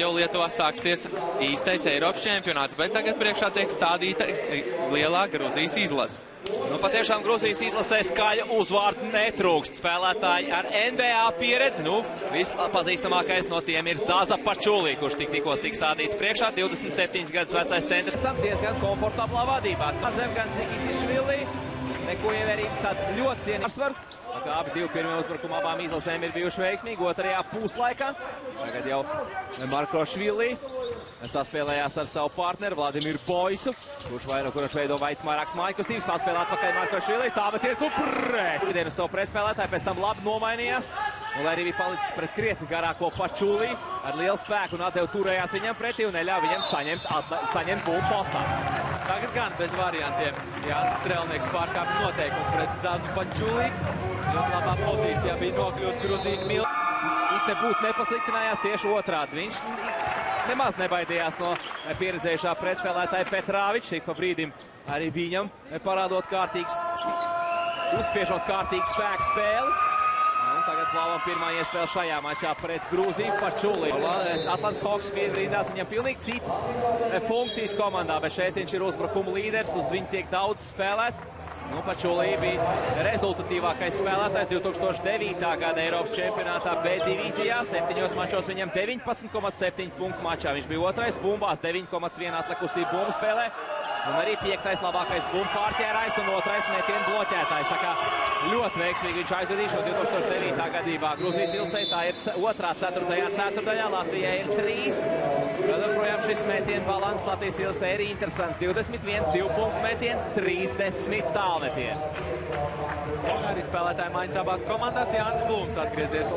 jau Lietuvā sāksies īstais Eiropas čempionāts, bet tagad priekšā tiek stādīta lielā Gruzijas izlase. Nu, patiešām Gruzijas izlasē skaļa uzvārdu netrūkst. Spēlētāji ar NBA pieredzi. Nu, vispazīstamākais no tiem ir Zaza Pačulī, kurš tikko tika stādīts priekšā. 27 gadus vecais centrs. Esam diezgan komfortablā vadībā. Zem gan Zigitišvili. Neko ievērības, tāda ļoti cienīga pārsvaru. Kā abi divi pirmie uzbrukumi abām izlasēm ir bijuši veiksmīgi, otrajā puslaikā. Tagad jau Markošvili saspēlējās ar savu partneru Vladimiru Boisu, kurš veido vairākas māju kustības, pārspēlē atpakaļ Markošvili, tā meties un precidienu savu pretspēlētāju, pēc tam labi nomainījās. Un, lai arī bija palicis pret krietni garāko Pačulī, ar lielu spēku un atdevu turējās viņam pretī un neļauj viņam saņemt bumbu postā. Tagad gan bez variantiem. Jānis Strelnieks pārkāpj noteikumu pret Zazu Pačulī. Ļoti labā pozīcijā bija nokļūst Gruzīņu Mila. It nebūtu nepasliktinājās tieši otrādi. Viņš nemaz nebaidījās no pieredzējušā pretspēlētāja Petrāviča. Ik pa brīdim arī viņam parādot uzspiežot kārtīgu spēku spēli. Un tagad Blauvam pirmā iespēle šajā mačā pret Grūziju Pačulī. Atlants Hawks piebrīdās, viņam pilnīgi citas funkcijas komandā, bet šeit viņš ir uzbrukuma līderis, uz viņu tiek daudz spēlēts. Nu, Pačulī bija rezultatīvākais spēlētājs 2009. Gada Eiropas čempionātā B divīzijā. 7 mačos viņam 19,7 punktu mačā. Viņš bija otrais bumbās, 9,1 atlikusī bumbu spēlē. Un arī 5. labākais bumbu pārķērājs un 2. metienu bloķētājs. Tā kā ļoti veiksmīgi viņš aizvadīja šo 2009. gadībā. Gruzijas ilsei tā ir 2. ceturtajā, Latvijai ir 3. Joprojām šis metienu balans Latvijas ilsei ir interesants. 21 2-punktu metiens, 30 tālmetieni. Arī spēlētāji maiņas abās komandās. Jānis Blūms atgriezies.